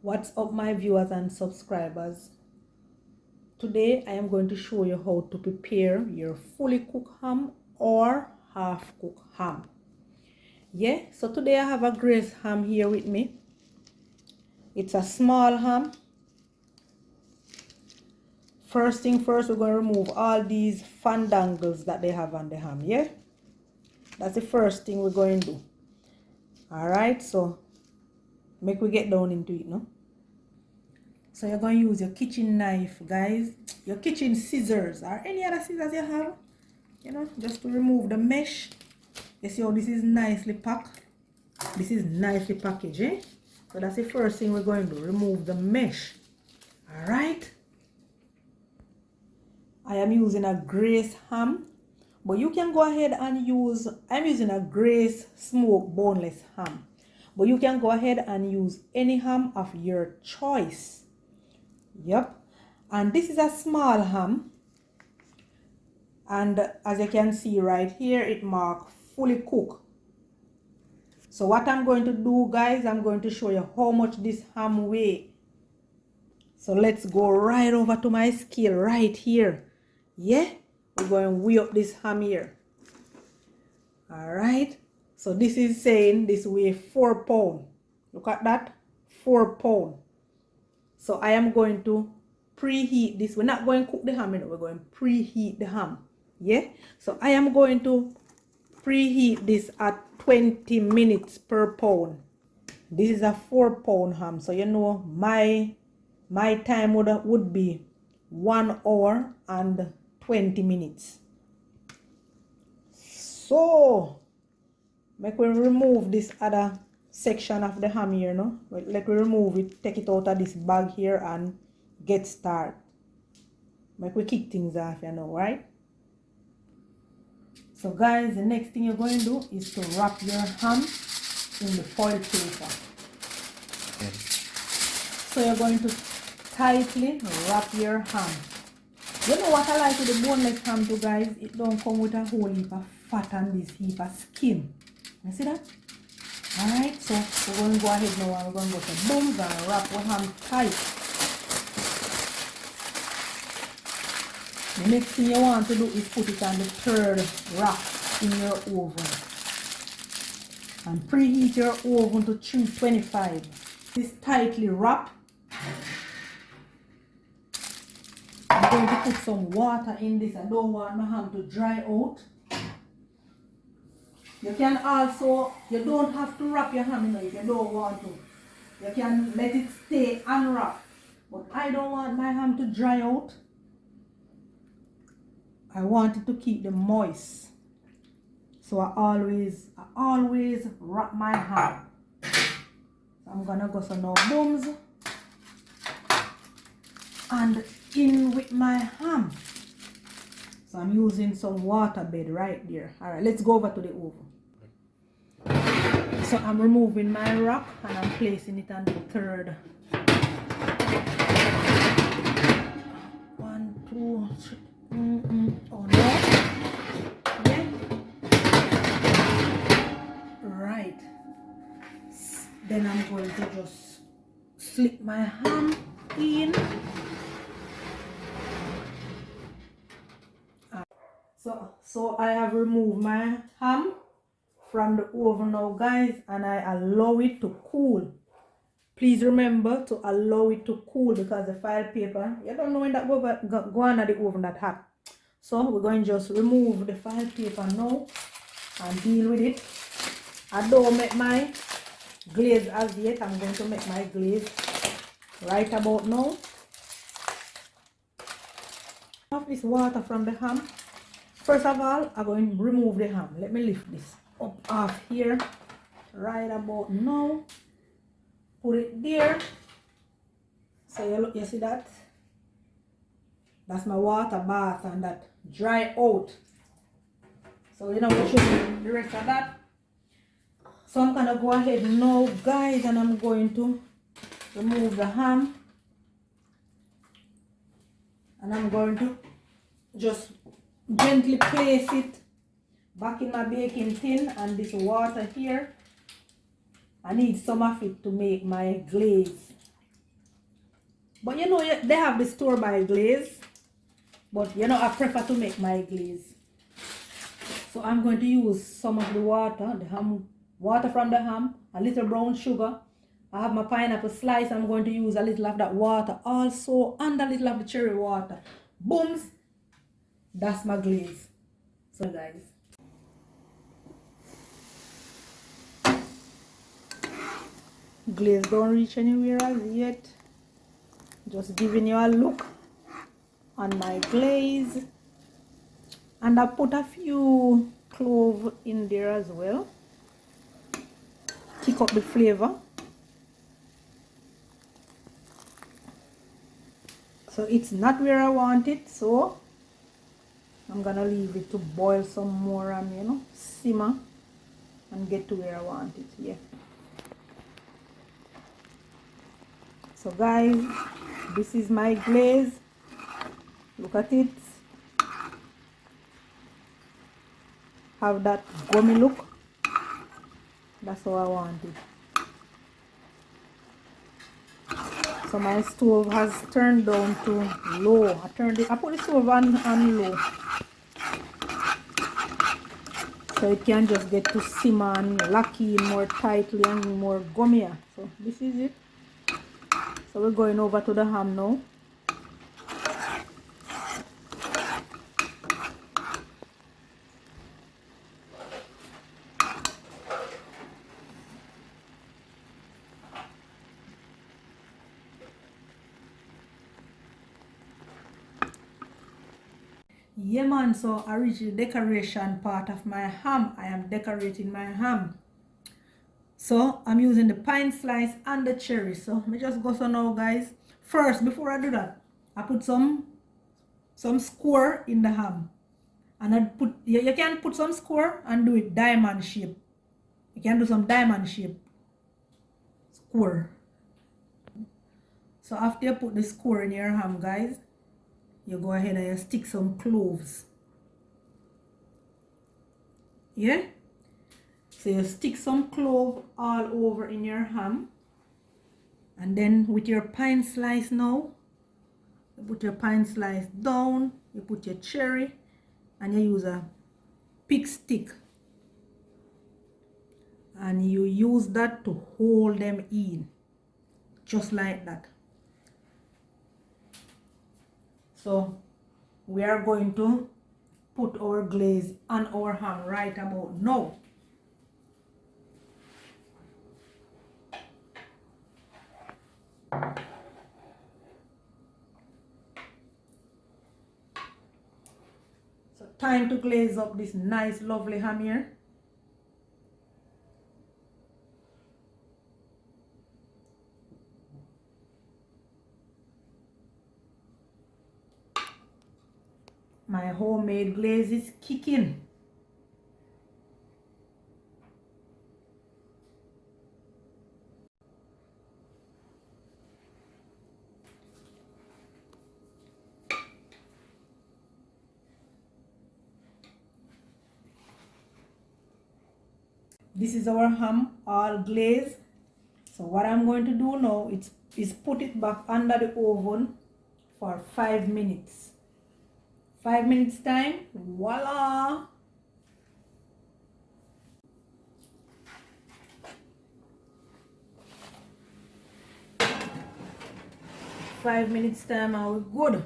What's up, my viewers and subscribers? Today I am going to show you how to prepare your fully cooked ham or half cooked ham. So today I have a grace ham here with me. It's a small ham. First thing first, we're going to remove all these fandangles that they have on the ham. That's the first thing we're going to do. Alright, so make we get down into it, no? So you're going to use your kitchen knife, guys, your kitchen scissors or any other scissors you have, just to remove the mesh. You see how this is nicely packed? This is nicely packaged, So that's the first thing we're going to do, remove the mesh. All right. I am using a Grace ham, but you can go ahead and use, I'm using a Grace smoked boneless ham, but you can go ahead and use any ham of your choice. Yep. And this is a small ham, and as you can see right here, it marks fully cooked. So what I'm going to do, guys, I'm going to show you how much this ham weighs. So let's go right over to my scale right here. We're going to weigh up this ham here. All right. So this is saying this weighs 4 pounds. Look at that, 4 pounds. So I am going to preheat this. We're not going to cook the ham, we're going to preheat the ham. So I am going to preheat this at 20 minutes per pound. This is a 4 pound ham, so my time would be 1 hour and 20 minutes. So make we remove this other section of the ham here, no? Let me remove it, take it out of this bag here and get started. Make we kick things off, right? So guys, the next thing you're going to do is to wrap your ham in the foil paper. So you're going to tightly wrap your ham. You know what I like with the boneless ham too, guys? It don't come with a whole heap of fat and this heap of skin. You see that? Alright, so we're going to go ahead now and we're going to go to booms and wrap our ham tight. The next thing you want to do is put it on the third rack in your oven. And preheat your oven to 325. This tightly wrapped. I'm going to put some water in this. I don't want my ham to dry out. You can also, you don't have to wrap your ham if you don't want to. You can let it stay unwrapped. But I don't want my ham to dry out. I want it to keep them moist. So I always wrap my ham. So I'm gonna go some now booms and in with my ham. So I'm using some water bed right there. Alright, let's go over to the oven. So I'm removing my rack and I'm placing it on the third. 1, 2, 3. Oh no. Right. Then I'm going to just slip my ham in. So I have removed my ham from the oven now, guys, and I allow it to cool. Please remember to allow it to cool because the foil paper, you don't know when that go under the oven that hot. So we're going to just remove the foil paper now and deal with it. I don't make my glaze as yet. I'm going to make my glaze right about now. Off this water from the ham. First of all, I'm going to remove the ham. Let me lift this up off here right about now. Put it there. So you see that? That's my water bath and that dry out. So we show you the rest of that. So I'm gonna go ahead now, guys, and I'm going to remove the ham. And I'm going to just gently place it back in my baking tin and this water here. I need some of it to make my glaze. But you know, they have the store-buy glaze. But you know, I prefer to make my glaze. So I'm going to use some of the water, the ham, water from the ham, a little brown sugar. I have my pineapple slice. I'm going to use a little of that water also, and a little of the cherry water. Booms. That's my glaze. So guys. Glaze don't reach anywhere as yet. Just giving you a look on my glaze. And I put a few cloves in there as well. Kick up the flavor. So it's not where I want it, so I'm gonna leave it to boil some more and, you know, simmer and get to where I want it. Yeah. So guys, this is my glaze. Look at it. Have that gummy look. That's how I want it. So my stove has turned down to low. I put the stove on low. So it can just get to simmer and lock in more tightly and more gummier. So this is it. So we're going over to the ham now. Yeah man, so I reached the decoration part of my ham. I am decorating my ham. So I'm using the pine slice and the cherry. So let me just go so now guys. First, before I do that, I put some square in the ham. And I put, you can put some square and do it diamond shape. You can do some diamond shape square. So after you put the square in your ham guys, you go ahead and you stick some cloves. Yeah? So you stick some clove all over in your ham. And then with your pine slice now, you put your pine slice down, you put your cherry, and you use a pick stick. And you use that to hold them in. Just like that. So we are going to put our glaze on our ham right about now. So time to glaze up this nice lovely ham here. My homemade glaze is kicking. This is our ham all glazed. So what I'm going to do now is put it back under the oven for 5 minutes. 5 minutes time, voila! 5 minutes time and we're good.